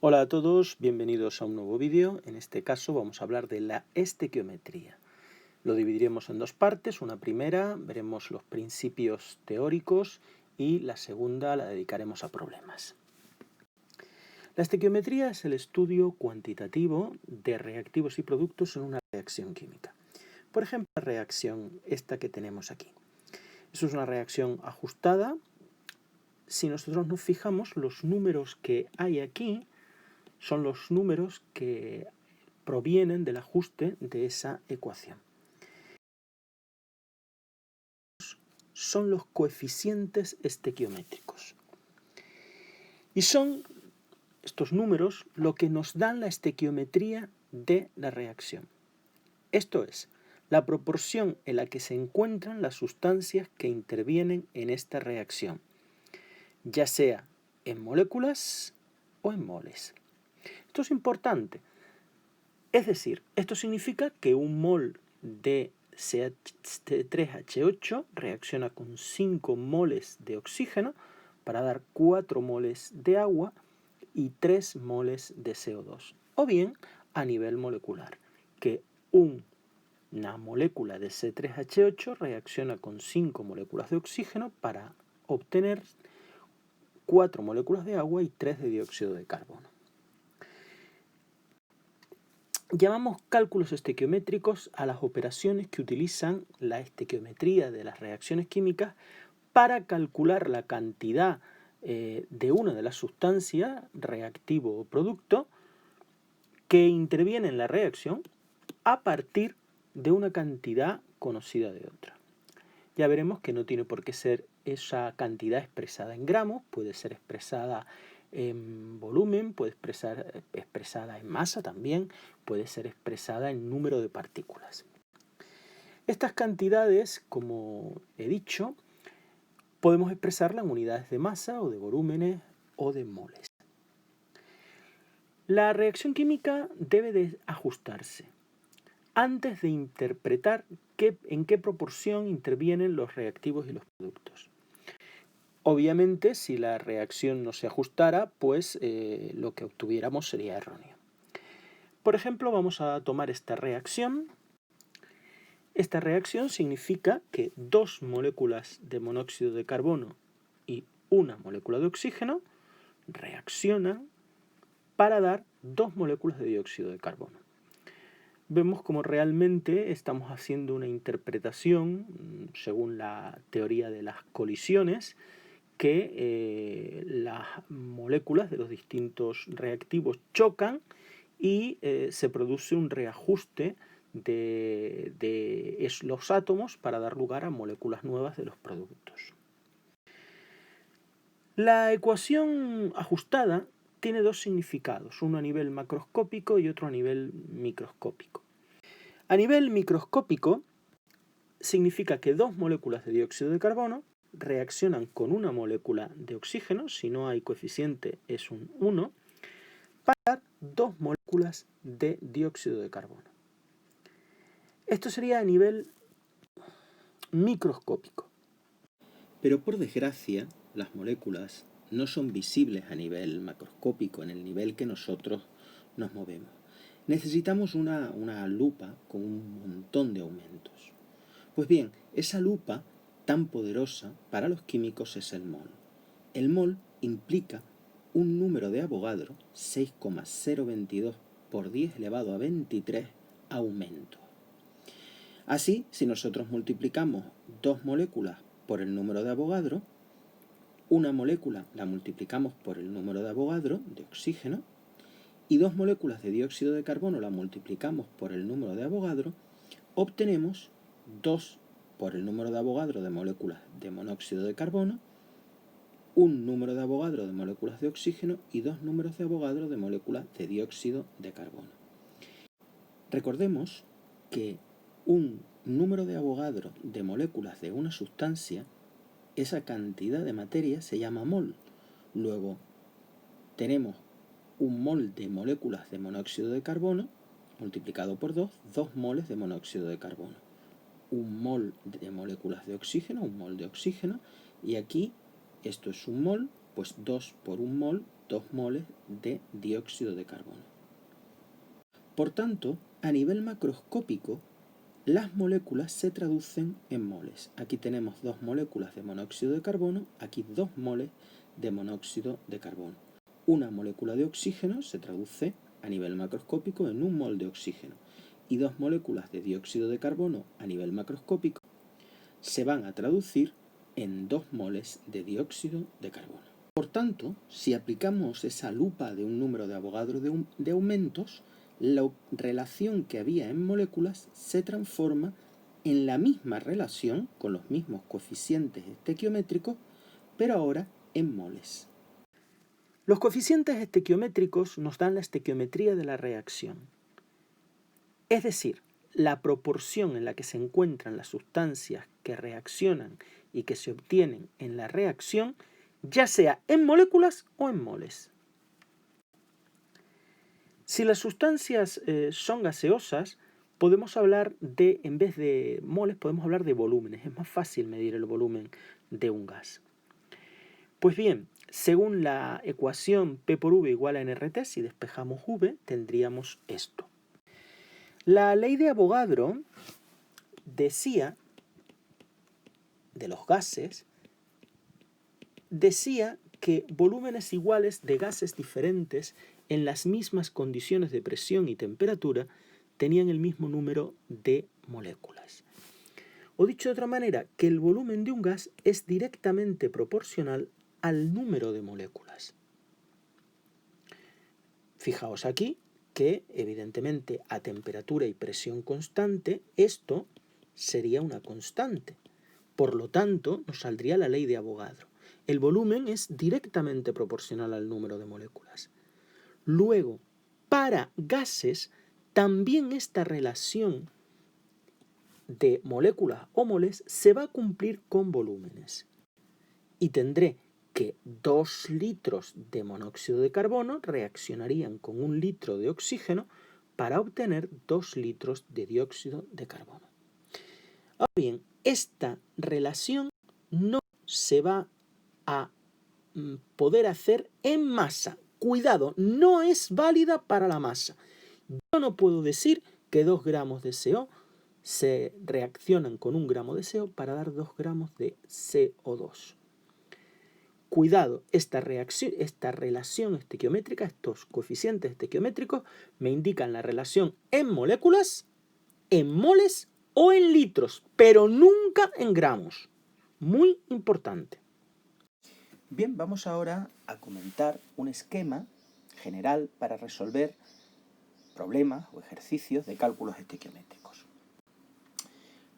Hola a todos, bienvenidos a un nuevo vídeo. En este caso vamos a hablar de la estequiometría. Lo dividiremos en dos partes. Una primera veremos los principios teóricos y la segunda la dedicaremos a problemas. La estequiometría es el estudio cuantitativo de reactivos y productos en una reacción química. Por ejemplo, la reacción esta que tenemos aquí. Eso es una reacción ajustada. Si nosotros nos fijamos, los números que hay aquí son los números que provienen del ajuste de esa ecuación. Son los coeficientes estequiométricos. Y son estos números lo que nos dan la estequiometría de la reacción. Esto es, la proporción en la que se encuentran las sustancias que intervienen en esta reacción, ya sea en moléculas o en moles. Esto es importante. Es decir, esto significa que un mol de CH3H8 reacciona con 5 moles de oxígeno para dar 4 moles de agua y 3 moles de CO2. O bien, a nivel molecular, que una molécula de C3H8 reacciona con 5 moléculas de oxígeno para obtener 4 moléculas de agua y 3 de dióxido de carbono. Llamamos cálculos estequiométricos a las operaciones que utilizan la estequiometría de las reacciones químicas para calcular la cantidad de una de las sustancias, reactivo o producto, que interviene en la reacción a partir de una cantidad conocida de otra. Ya veremos que no tiene por qué ser esa cantidad expresada en gramos, puede ser expresada en volumen, puede ser expresada en masa también, puede ser expresada en número de partículas. Estas cantidades, como he dicho, podemos expresarlas en unidades de masa o de volúmenes o de moles. La reacción química debe de ajustarse antes de interpretar en qué proporción intervienen los reactivos y los productos. Obviamente, si la reacción no se ajustara, pues lo que obtuviéramos sería erróneo. Por ejemplo, vamos a tomar esta reacción. Esta reacción significa que 2 moléculas de monóxido de carbono y una molécula de oxígeno reaccionan para dar 2 moléculas de dióxido de carbono. Vemos como realmente estamos haciendo una interpretación, según la teoría de las colisiones, que las moléculas de los distintos reactivos chocan y se produce un reajuste de los átomos para dar lugar a moléculas nuevas de los productos. La ecuación ajustada tiene dos significados, uno a nivel macroscópico y otro a nivel microscópico. A nivel microscópico significa que 2 moléculas de dióxido de carbono reaccionan con una molécula de oxígeno, si no hay coeficiente es un 1, para dar 2 moléculas de dióxido de carbono. Esto sería a nivel microscópico. Pero por desgracia, las moléculas no son visibles a nivel macroscópico, en el nivel que nosotros nos movemos. Necesitamos una lupa con un montón de aumentos. Pues bien, esa lupa tan poderosa para los químicos es el mol. El mol implica un número de Avogadro, 6,022 por 10 elevado a 23 aumentos. Así, si nosotros multiplicamos 2 moléculas por el número de Avogadro, una molécula la multiplicamos por el número de Avogadro de oxígeno y 2 moléculas de dióxido de carbono la multiplicamos por el número de Avogadro, obtenemos 2 por el número de Avogadro de moléculas de monóxido de carbono, un número de Avogadro de moléculas de oxígeno y 2 números de Avogadro de moléculas de dióxido de carbono. Recordemos que un número de Avogadro de moléculas de una sustancia, esa cantidad de materia se llama mol. Luego tenemos un mol de moléculas de monóxido de carbono multiplicado por 2 moles de monóxido de carbono. Un mol de moléculas de oxígeno, un mol de oxígeno, y aquí esto es un mol, pues 2 por un mol, 2 moles de dióxido de carbono. Por tanto, a nivel macroscópico, las moléculas se traducen en moles. Aquí tenemos 2 moléculas de monóxido de carbono, aquí 2 moles de monóxido de carbono. Una molécula de oxígeno se traduce a nivel macroscópico en 1 mol de oxígeno y 2 moléculas de dióxido de carbono a nivel macroscópico se van a traducir en 2 moles de dióxido de carbono. Por tanto, si aplicamos esa lupa de un número de Avogadro de aumentos, la relación que había en moléculas se transforma en la misma relación con los mismos coeficientes estequiométricos, pero ahora en moles. Los coeficientes estequiométricos nos dan la estequiometría de la reacción. Es decir, la proporción en la que se encuentran las sustancias que reaccionan y que se obtienen en la reacción, ya sea en moléculas o en moles. Si las sustancias son gaseosas, podemos hablar de, en vez de moles, podemos hablar de volúmenes. Es más fácil medir el volumen de un gas. Pues bien, según la ecuación P por V igual a nRT, si despejamos V, tendríamos esto. La ley de Avogadro decía, de los gases, decía que volúmenes iguales de gases diferentes en las mismas condiciones de presión y temperatura tenían el mismo número de moléculas. O dicho de otra manera, que el volumen de un gas es directamente proporcional al número de moléculas. Fijaos aquí que, evidentemente, a temperatura y presión constante, esto sería una constante. Por lo tanto, nos saldría la ley de Avogadro. El volumen es directamente proporcional al número de moléculas. Luego, para gases, también esta relación de moléculas o moles se va a cumplir con volúmenes. Y tendré que 2 litros de monóxido de carbono reaccionarían con 1 litro de oxígeno para obtener 2 litros de dióxido de carbono. Ahora bien, esta relación no se va a poder hacer en masa. Cuidado, no es válida para la masa. Yo no puedo decir que 2 gramos de CO se reaccionan con 1 gramo de CO para dar 2 gramos de CO2. Cuidado, esta relación estequiométrica, estos coeficientes estequiométricos me indican la relación en moléculas, en moles o en litros, pero nunca en gramos. Muy importante. Bien, vamos ahora a comentar un esquema general para resolver problemas o ejercicios de cálculos estequiométricos.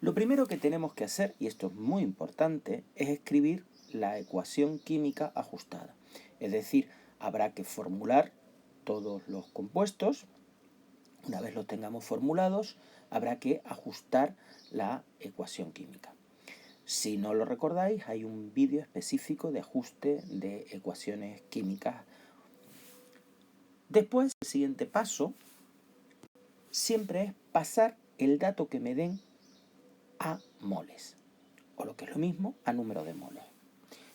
Lo primero que tenemos que hacer, y esto es muy importante, es escribir la ecuación química ajustada. Es decir, habrá que formular todos los compuestos. Una vez los tengamos formulados, habrá que ajustar la ecuación química. Si no lo recordáis, hay un vídeo específico de ajuste de ecuaciones químicas. Después, el siguiente paso siempre es pasar el dato que me den a moles, o lo que es lo mismo, a número de moles.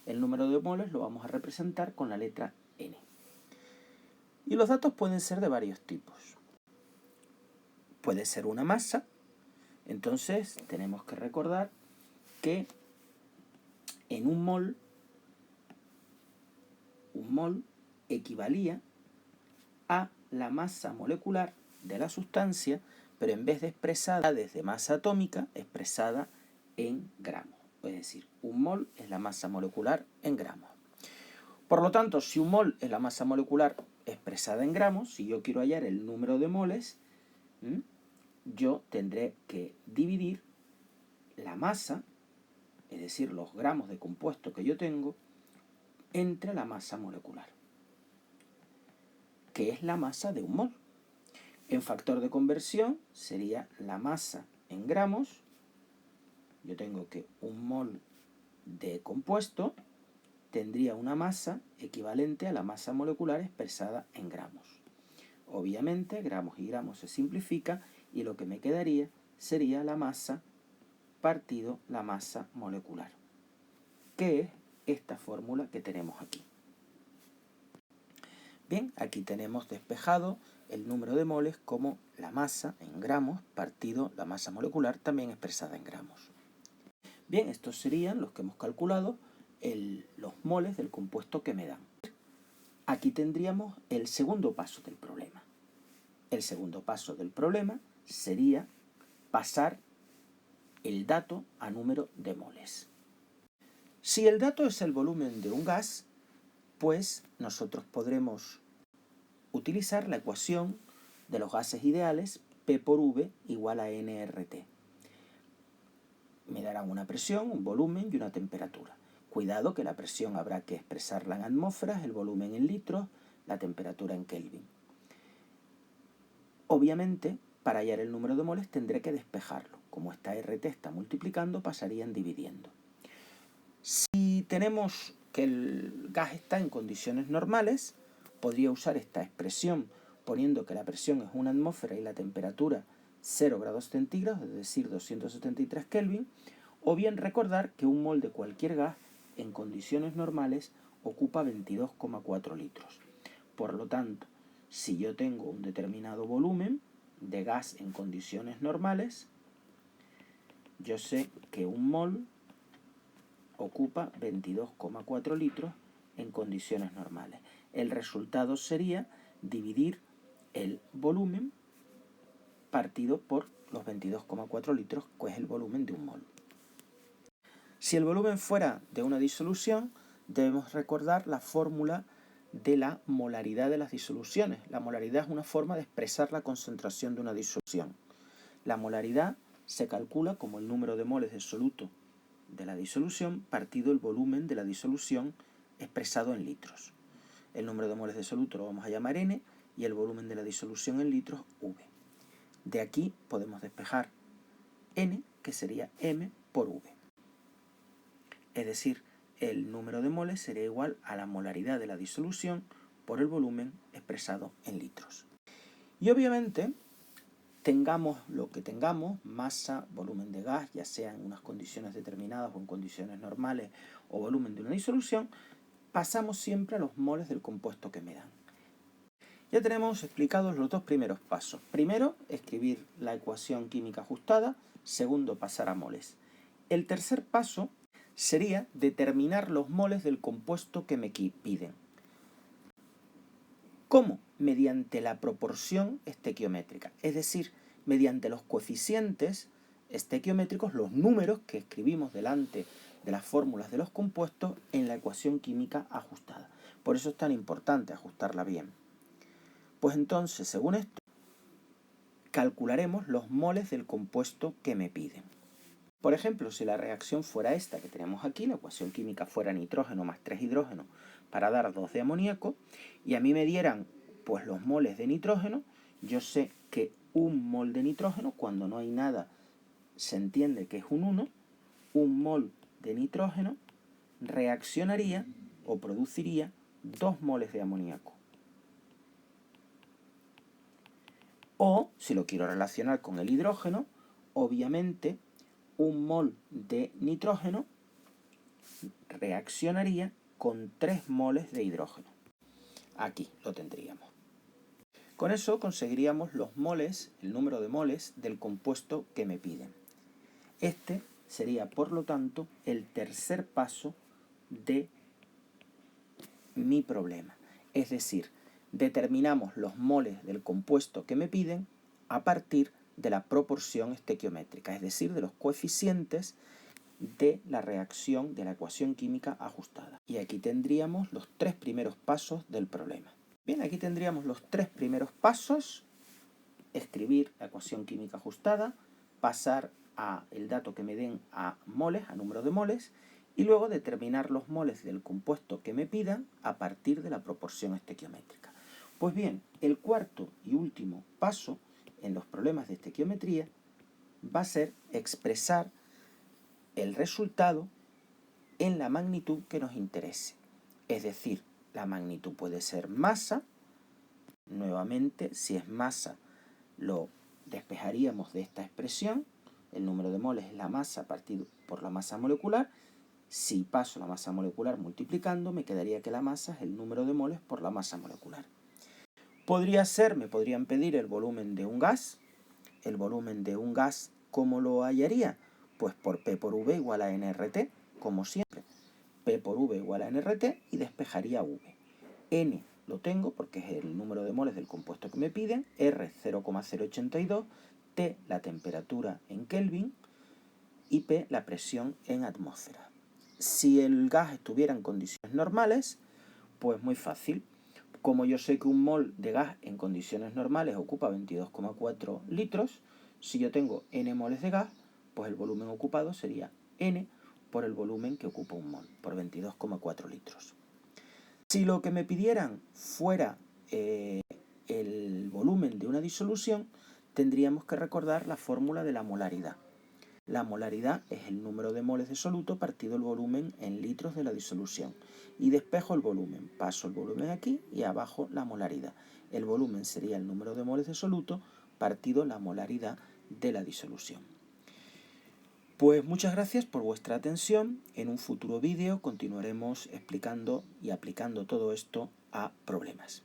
El número de moles lo vamos a representar con la letra N. Y los datos pueden ser de varios tipos. Puede ser una masa, entonces tenemos que recordar que en un mol equivalía a la masa molecular de la sustancia, pero en vez de expresada desde masa atómica, expresada en gramos. Es decir, un mol es la masa molecular en gramos. Por lo tanto, si un mol es la masa molecular expresada en gramos, si yo quiero hallar el número de moles, yo tendré que dividir la masa, es decir, los gramos de compuesto que yo tengo, entre la masa molecular, que es la masa de un mol. En factor de conversión sería la masa en gramos. Yo tengo que un mol de compuesto tendría una masa equivalente a la masa molecular expresada en gramos. Obviamente, gramos y gramos se simplifica y lo que me quedaría sería la masa partido la masa molecular, que es esta fórmula que tenemos aquí. Bien, aquí tenemos despejado el número de moles como la masa en gramos partido la masa molecular también expresada en gramos. Bien, estos serían los que hemos calculado los moles del compuesto que me dan. Aquí tendríamos el segundo paso del problema. El segundo paso del problema sería pasar el dato a número de moles. Si el dato es el volumen de un gas, pues nosotros podremos utilizar la ecuación de los gases ideales P por V igual a nRT. Me darán una presión, un volumen y una temperatura. Cuidado que la presión habrá que expresarla en atmósferas, el volumen en litros, la temperatura en Kelvin. Obviamente, para hallar el número de moles tendré que despejarlo. Como esta RT está multiplicando, pasarían dividiendo. Si tenemos que el gas está en condiciones normales, podría usar esta expresión poniendo que la presión es una atmósfera y la temperatura 0 grados centígrados, es decir, 273 Kelvin, o bien recordar que un mol de cualquier gas en condiciones normales ocupa 22,4 litros. Por lo tanto, si yo tengo un determinado volumen de gas en condiciones normales, yo sé que un mol ocupa 22,4 litros en condiciones normales. El resultado sería dividir el volumen partido por los 22,4 litros, que es el volumen de un mol. Si el volumen fuera de una disolución, debemos recordar la fórmula de la molaridad de las disoluciones. La molaridad es una forma de expresar la concentración de una disolución. La molaridad se calcula como el número de moles de soluto de la disolución partido el volumen de la disolución expresado en litros. El número de moles de soluto lo vamos a llamar N y el volumen de la disolución en litros V. De aquí podemos despejar N, que sería M por V. Es decir, el número de moles sería igual a la molaridad de la disolución por el volumen expresado en litros. Y obviamente, tengamos lo que tengamos, masa, volumen de gas, ya sea en unas condiciones determinadas o en condiciones normales, o volumen de una disolución, pasamos siempre a los moles del compuesto que me dan. Ya tenemos explicados los dos primeros pasos. Primero, escribir la ecuación química ajustada. Segundo, pasar a moles. El tercer paso sería determinar los moles del compuesto que me piden. ¿Cómo? Mediante la proporción estequiométrica, es decir, mediante los coeficientes estequiométricos, los números que escribimos delante de las fórmulas de los compuestos en la ecuación química ajustada. Por eso es tan importante ajustarla bien. Pues entonces, según esto, calcularemos los moles del compuesto que me piden. Por ejemplo, si la reacción fuera esta que tenemos aquí, la ecuación química fuera nitrógeno más 3 hidrógenos para dar 2 de amoníaco, y a mí me dieran pues los moles de nitrógeno, yo sé que un mol de nitrógeno, cuando no hay nada, se entiende que es un 1, un mol de nitrógeno reaccionaría o produciría 2 moles de amoníaco. O, si lo quiero relacionar con el hidrógeno, obviamente un mol de nitrógeno reaccionaría con 3 moles de hidrógeno. Aquí lo tendríamos. Con eso conseguiríamos los moles, el número de moles del compuesto que me piden. Este sería, por lo tanto, el tercer paso de mi problema. Es decir, determinamos los moles del compuesto que me piden a partir de la proporción estequiométrica, es decir, de los coeficientes de la reacción de la ecuación química ajustada. Y aquí tendríamos los 3 primeros pasos del problema. Bien, aquí tendríamos los 3 primeros pasos: escribir la ecuación química ajustada, pasar el dato que me den a moles, a número de moles, y luego determinar los moles del compuesto que me pidan a partir de la proporción estequiométrica. Pues bien, el cuarto y último paso en los problemas de estequiometría va a ser expresar el resultado en la magnitud que nos interese. Es decir, la magnitud puede ser masa. Nuevamente, si es masa, lo despejaríamos de esta expresión. El número de moles es la masa partido por la masa molecular. Si paso la masa molecular multiplicando, me quedaría que la masa es el número de moles por la masa molecular. Me podrían pedir el volumen de un gas. El volumen de un gas, ¿cómo lo hallaría? Pues por P por V igual a nRT, como siempre. P por V igual a nRT y despejaría V. N lo tengo porque es el número de moles del compuesto que me piden, R 0,082, T la temperatura en Kelvin y P la presión en atmósfera. Si el gas estuviera en condiciones normales, pues muy fácil. Como yo sé que un mol de gas en condiciones normales ocupa 22,4 litros, si yo tengo n moles de gas, pues el volumen ocupado sería n por el volumen que ocupa un mol, por 22,4 litros. Si lo que me pidieran fuera el volumen de una disolución, tendríamos que recordar la fórmula de la molaridad. La molaridad es el número de moles de soluto partido el volumen en litros de la disolución. Y despejo el volumen. Paso el volumen aquí y abajo la molaridad. El volumen sería el número de moles de soluto partido la molaridad de la disolución. Pues muchas gracias por vuestra atención. En un futuro vídeo continuaremos explicando y aplicando todo esto a problemas.